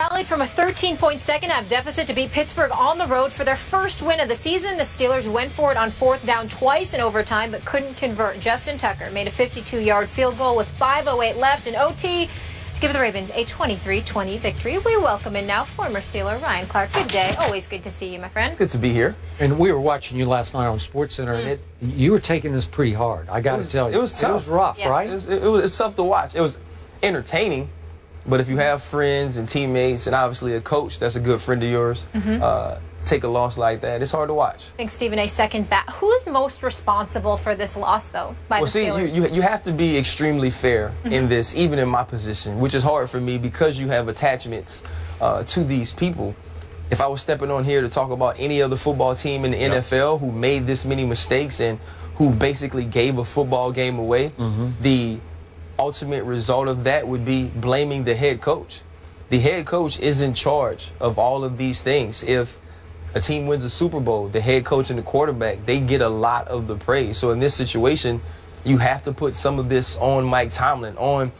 Rallied from a 13-point second-half deficit to beat Pittsburgh on the road for their first win of the season. The Steelers went for it on fourth down twice in overtime, but couldn't convert. Justin Tucker made a 52-yard field goal with 5:08 left in OT to give the Ravens a 23-20 victory. We welcome in now former Steeler Ryan Clark. Good day. Always good to see you, my friend. Good to be here. And we were watching you last night on SportsCenter, and you were taking this pretty hard. I got to tell you, it was tough. It was rough, Yeah. right? It's tough to watch. It was entertaining, but if you have friends and teammates and obviously a coach that's a good friend of yours, take a loss like that, it's hard to watch. I think Stephen A. seconds that. Who's most responsible for this loss, though, by the Steelers? You have to be extremely fair in this, even in my position, which is hard for me because you have attachments to these people. If I was stepping on here to talk about any other football team in the NFL who made this many mistakes and who basically gave a football game away, the ultimate result of that would be blaming the head coach. The head coach is in charge of all of these things. If a team wins a Super Bowl, the head coach and the quarterback, they get a lot of the praise. So in this situation, you have to put some of this on Mike Tomlin, on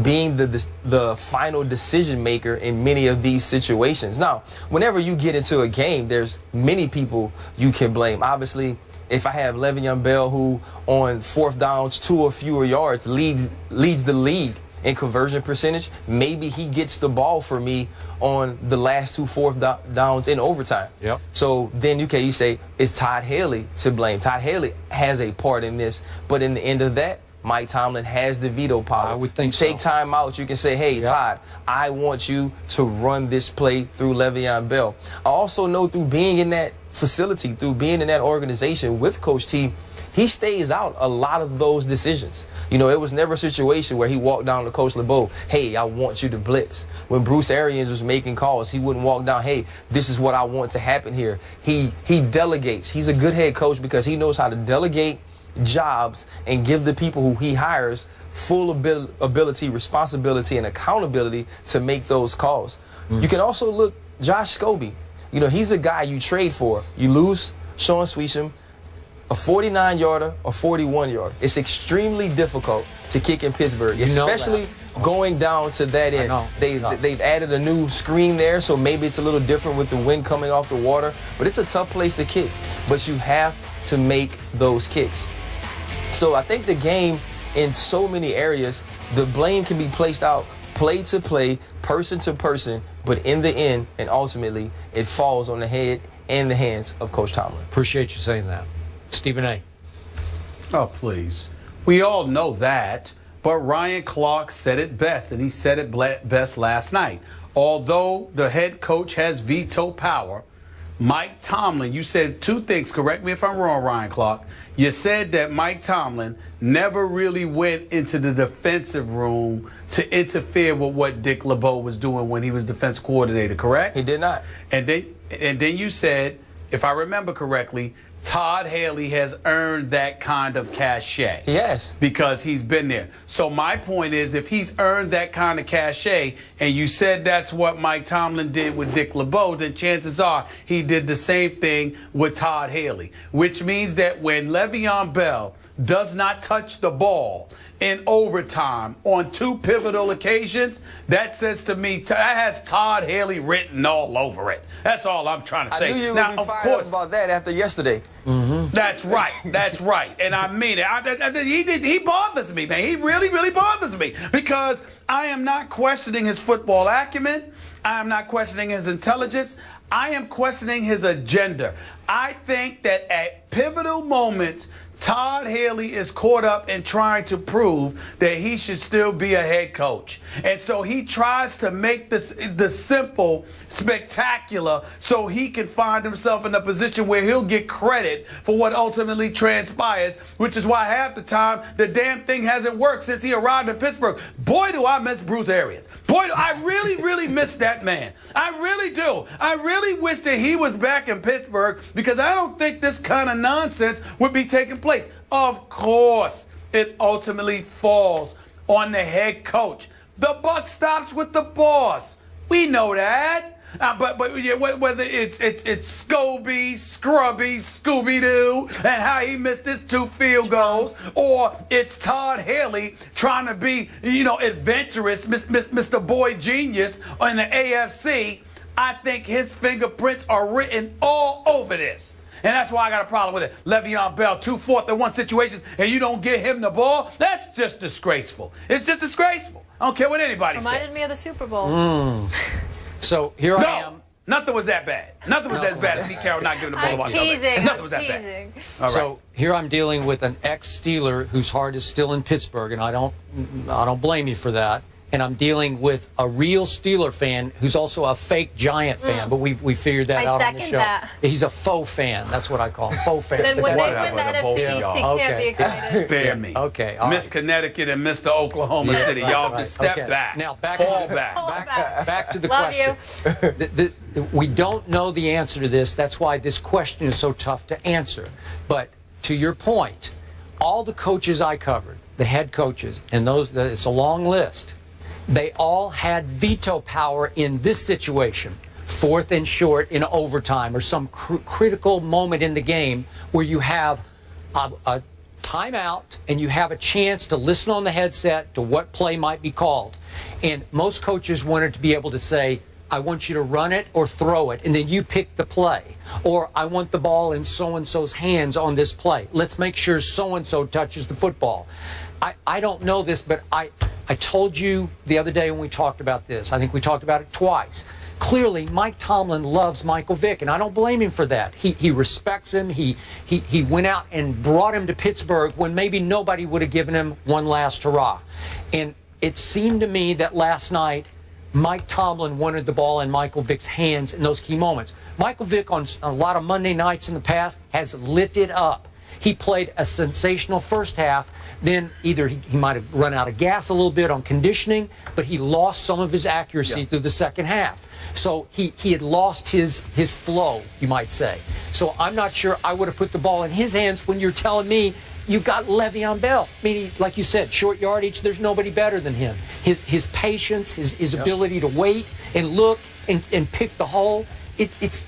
being the final decision maker in many of these situations. Now, whenever you get into a game, there's many people you can blame. Obviously, if I have Le'Veon Bell, who on fourth downs, 2 or fewer yards, leads the league in conversion percentage, maybe he gets the ball for me on the last 2 fourth downs in overtime. Yep. So then you say, is Todd Haley to blame? Todd Haley has a part in this, but in the end of that, Mike Tomlin has the veto power. I would think so. Take time out. You can say, hey, Todd, I want you to run this play through Le'Veon Bell. I also know through being in that facility, through being in that organization with Coach T, he stays out a lot of those decisions. You know, it was never a situation where he walked down to Coach LeBeau, hey, I want you to blitz. When Bruce Arians was making calls, he wouldn't walk down, hey, this is what I want to happen here. He delegates. He's a good head coach because he knows how to delegate jobs and give the people who he hires full ability, responsibility, and accountability to make those calls. You can also look Josh Scobie. You know, he's a guy you trade for. You lose Sean Sweesham, a 49-yarder, a 41-yarder. It's extremely difficult to kick in Pittsburgh, especially going down to that end. They've added a new screen there, so maybe it's a little different with the wind coming off the water. But it's a tough place to kick. But you have to make those kicks. So I think the game, in so many areas, the blame can be placed out play to play, person to person, but in the end and ultimately, it falls on the head and the hands of Coach Tomlin. Appreciate you saying that. Stephen A. Oh, please. We all know that, but Ryan Clark said it best, and he said it best last night. Although the head coach has veto power, Mike Tomlin, you said 2 things. Correct me if I'm wrong, Ryan Clark. You said that Mike Tomlin never really went into the defensive room to interfere with what Dick LeBeau was doing when he was defense coordinator, correct? He did not. And then you said, if I remember correctly, Todd Haley has earned that kind of cachet. Yes. Because he's been there. So my point is, if he's earned that kind of cachet, and you said that's what Mike Tomlin did with Dick LeBeau, then chances are he did the same thing with Todd Haley. Which means that when Le'Veon Bell does not touch the ball in overtime on 2 pivotal occasions, that says to me, that has Todd Haley written all over it. That's all I'm trying to say. I knew you now, would be fired up about that after yesterday. That's right. That's right. And I mean it. He bothers me, man. He really, really bothers me because I am not questioning his football acumen. I am not questioning his intelligence. I am questioning his agenda. I think that at pivotal moments, Todd Haley is caught up in trying to prove that he should still be a head coach. And so he tries to make the simple spectacular so he can find himself in a position where he'll get credit for what ultimately transpires, which is why half the time the damn thing hasn't worked since he arrived in Pittsburgh. Boy, do I miss Bruce Arians. Boy, I really, really miss that man. I really do. I really wish that he was back in Pittsburgh because I don't think this kind of nonsense would be taking place. Of course, it ultimately falls on the head coach. The buck stops with the boss. We know that. But yeah, whether it's Scobie, Scrubby, Scooby-Doo, and how he missed his 2 field goals, or it's Todd Haley trying to be, adventurous, Mr. Boy Genius in the AFC, I think his fingerprints are written all over this. And that's why I got a problem with it. Le'Veon Bell, 2 4th-and-1 situations, and you don't get him the ball? That's just disgraceful. It's just disgraceful. I don't care what anybody says. Reminded me of the Super Bowl. So here I am. Nothing was that bad. Nothing was as bad as Pete Carroll not giving the ball I'm teasing. Nothing was that bad. All right. So here I'm dealing with an ex-Steeler whose heart is still in Pittsburgh, and I don't blame you for that. And I'm dealing with a real Steeler fan who's also a fake Giant fan, but we figured that out on the show. That. He's a faux fan. That's what I call him, faux fan. Then when they Whatever, win the the both NFC of East, y'all. he can't be excited. Spare me. Okay, all Miss right. Connecticut and Mr. Oklahoma City. Y'all just step Okay. back. Now Fall back. Back to the Love question. We don't know the answer to this. That's why this question is so tough to answer. But to your point, all the coaches I covered, the head coaches, and it's a long list, they all had veto power in this situation. 4th and short in overtime or some critical moment in the game where you have a timeout and you have a chance to listen on the headset to what play might be called. And most coaches wanted to be able to say, I want you to run it or throw it, and then you pick the play. Or I want the ball in so-and-so's hands on this play. Let's make sure so-and-so touches the football. I don't know this, but I told you the other day when we talked about this. I think we talked about it twice. Clearly, Mike Tomlin loves Michael Vick, and I don't blame him for that. He respects him. He went out and brought him to Pittsburgh when maybe nobody would have given him one last hurrah. And it seemed to me that last night, Mike Tomlin wanted the ball in Michael Vick's hands in those key moments. Michael Vick on a lot of Monday nights in the past has lit it up. He played a sensational first half. Then either he might have run out of gas a little bit on conditioning, but he lost some of his accuracy through the second half. So he had lost his flow, you might say. So I'm not sure I would have put the ball in his hands when you're telling me you got Le'Veon Bell. Meaning, like you said, short yardage, there's nobody better than him. His patience, his ability to wait and look and pick the hole, it's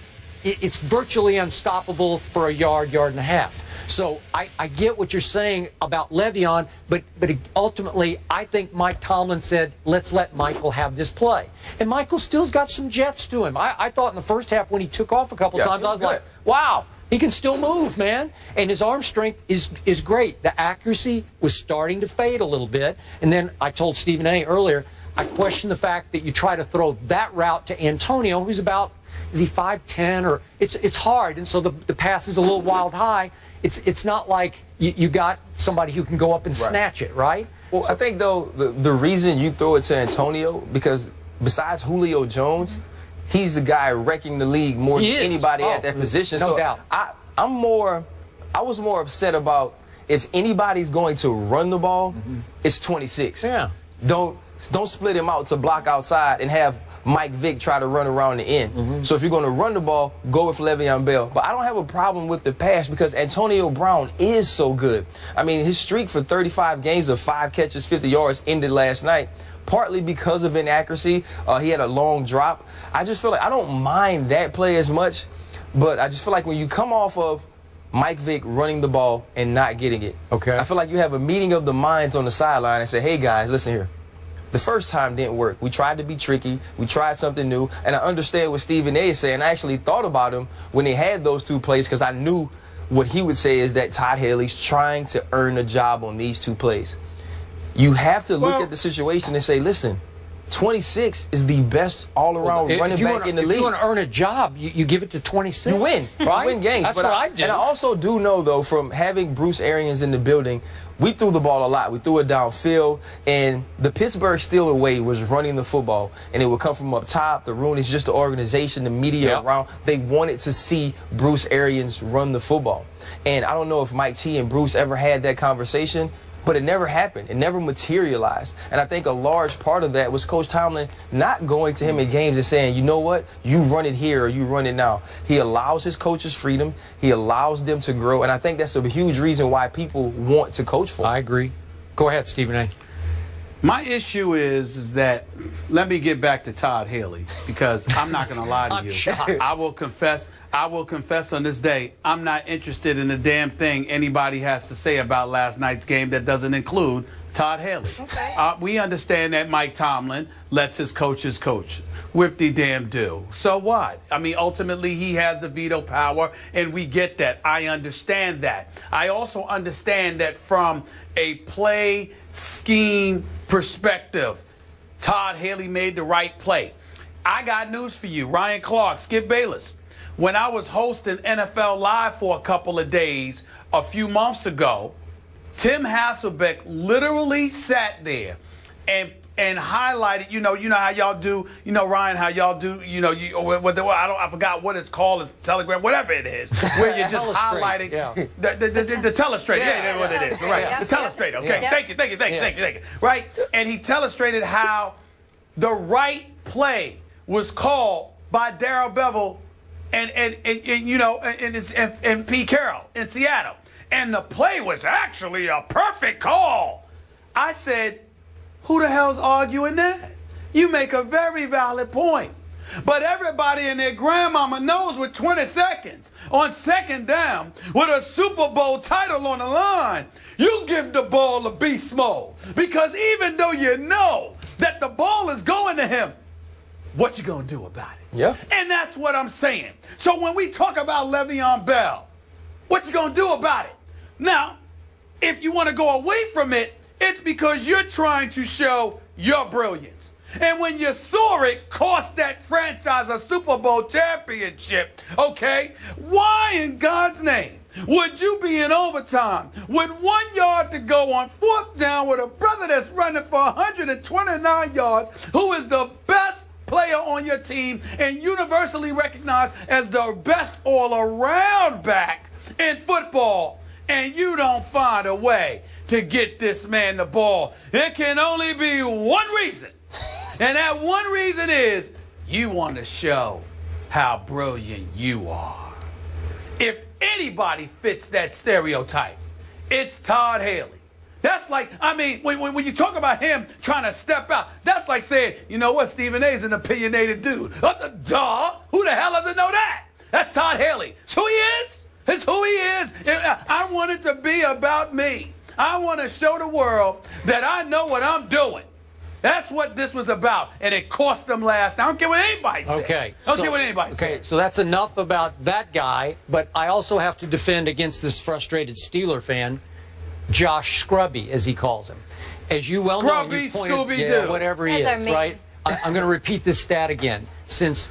virtually unstoppable for a yard and a half. So I get what you're saying about Le'Veon, but ultimately I think Mike Tomlin said, let's let Michael have this play. And Michael still's got some jets to him. I thought in the first half when he took off a couple times, I was like, wow, he can still move, man. And his arm strength is great. The accuracy was starting to fade a little bit. And then I told Stephen A. earlier, I question the fact that you try to throw that route to Antonio, who's about, is he 5'10", or it's hard. And so the pass is a little wild high. It's not like you got somebody who can go up and snatch it, right? Well, I think, though, the reason you throw it to Antonio, because besides Julio Jones, he's the guy wrecking the league more than anybody at that position. No doubt. I was more upset about if anybody's going to run the ball, it's 26. Yeah. Don't split him out to block outside and have Mike Vick try to run around the end. So if you're going to run the ball, go with Le'Veon Bell. But I don't have a problem with the pass because Antonio Brown is so good. I mean, his streak for 35 games of 5 catches, 50 yards ended last night, partly because of inaccuracy. He had a long drop. I just feel like I don't mind that play as much, but I just feel like when you come off of Mike Vick running the ball and not getting it, I feel like you have a meeting of the minds on the sideline and say, hey, guys, listen here. The first time didn't work. We tried to be tricky. We tried something new. And I understand what Stephen A. is saying. I actually thought about him when they had those 2 plays because I knew what he would say is that Todd Haley's trying to earn a job on these 2 plays. You have to look at the situation and say, listen, 26 is the best all-around running back in the league. If you want to earn a job, you give it to 26. You win. Right? You win games. That's what I did. And I also do know, though, from having Bruce Arians in the building, we threw the ball a lot. We threw it downfield, and the Pittsburgh Steelers way was running the football, and it would come from up top. The Rooney's just the organization, the media around. They wanted to see Bruce Arians run the football. And I don't know if Mike T and Bruce ever had that conversation, but it never happened. It never materialized. And I think a large part of that was Coach Tomlin not going to him in games and saying, you know what, you run it here or you run it now. He allows his coaches freedom. He allows them to grow. And I think that's a huge reason why people want to coach for him. I agree. Go ahead, Stephen A. My issue is that, let me get back to Todd Haley, because I'm not going to lie to I'm you. shocked. I will confess on this day, I'm not interested in the damn thing anybody has to say about last night's game that doesn't include Todd Haley. Okay. We understand that Mike Tomlin lets his coaches coach. Whip-de-damn-do. So what? I mean, ultimately, he has the veto power, and we get that. I understand that. I also understand that from a play scheme perspective, Todd Haley made the right play. I got news for you. Ryan Clark, Skip Bayless. When I was hosting NFL Live for a couple of days a few months ago, Tim Hasselbeck literally sat there and highlighted, you know how y'all do, Ryan, how y'all do, I forgot what it's called, it's Telegram, whatever it is, where you're just highlighting the telestrator. That's what it is, right? The telestrator. Okay, thank you. Right, and he telestrated how the right play was called by Darrell Bevell and Pete Carroll in Seattle, and the play was actually a perfect call. I said, who the hell's arguing that? You make a very valid point. But everybody and their grandmama knows with 20 seconds on second down with a Super Bowl title on the line, you give the ball to beast mode. Because even though you know that the ball is going to him, what you gonna do about it? Yeah. And that's what I'm saying. So when we talk about Le'Veon Bell, what you gonna do about it? Now, if you want to go away from it, it's because you're trying to show your brilliance. And when you saw it cost that franchise a Super Bowl championship, okay, why in God's name would you be in overtime with 1 yard to go on 4th down with a brother that's running for 129 yards, who is the best player on your team and universally recognized as the best all-around back in football, and you don't find a way to get this man the ball? It can only be one reason. And that one reason is you want to show how brilliant you are. If anybody fits that stereotype, it's Todd Haley. That's like, I mean, when you talk about him trying to step out, that's like saying, you know what, Stephen A's an opinionated dude. Duh. Who the hell doesn't know that? That's Todd Haley. It's who he is. It's who he is. I want it to be about me. I want to show the world that I know what I'm doing. That's what this was about, and it cost them last. I don't care what anybody says. Okay. I don't care what anybody says. Okay, so that's enough about that guy, but I also have to defend against this frustrated Steeler fan, Josh Scrubby, as he calls him. As you well know, you pointed, Scooby-Doo. whatever he is, right? I'm going to repeat this stat again. Since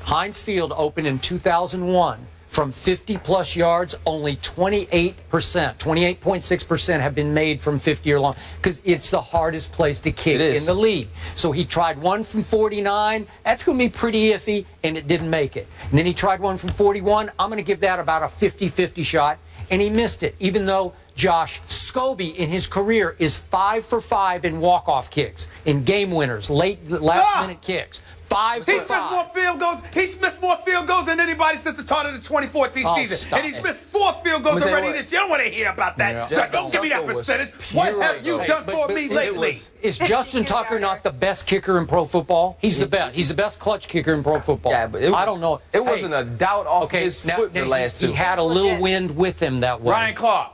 Heinz Field opened in 2001, from 50-plus yards, only 28.6% have been made from 50 or long, because it's the hardest place to kick in the league. So he tried one from 49. That's going to be pretty iffy, and it didn't make it. And then he tried one from 41. I'm going to give that about a 50-50 shot, and he missed it, even though Josh Scobie in his career is 5 for 5 in walk-off kicks, in game winners, last-minute kicks. 5 for 5. He's missed more field goals. He's missed more field goals than anybody since the start of the 2014 season. And he's missed 4 field goals already this year. I don't want to hear about that. Yeah. Don't give me that percentage. What have you done for me lately? Is Justin Tucker not the best kicker in pro football? He's the best. He's the best clutch kicker in pro football. Yeah, but I don't know. It wasn't a doubt off his foot the last 2. He had a little wind with him that way. Ryan Clark.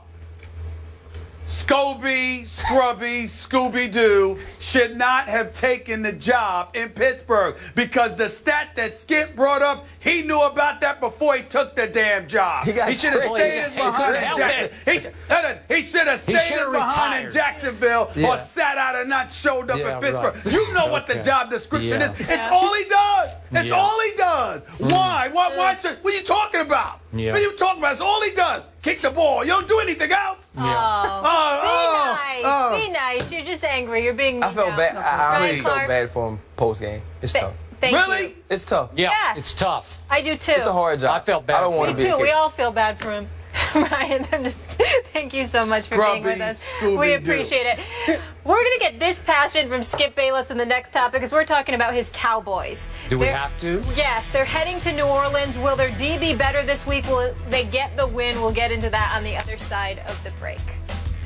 Scobie, Scrubby, Scooby-Doo should not have taken the job in Pittsburgh, because the stat that Skip brought up, he knew about that before he took the damn job. He should have stayed behind in Jacksonville. He should have stayed behind in Jacksonville or sat out and not showed up in Pittsburgh. Right. You know what the job description is. It's all he does. It's all he does. Why? What are you talking about? Yeah. What are you talking about? It's all he does. Kick the ball. You don't do anything else. Be nice. You're just angry. You're being mean. I felt bad. I really felt bad for him post game. It's tough. Really? It's tough. Yeah, Yes. It's tough. I do too. It's a hard job. I felt bad. I don't want to be a We all feel bad for him. Ryan, thank you so much for being with us. We appreciate it. We're going to get this passion from Skip Bayless in the next topic, because we're talking about his Cowboys. Do we have to? Yes, they're heading to New Orleans. Will their D be better this week? Will they get the win? We'll get into that on the other side of the break.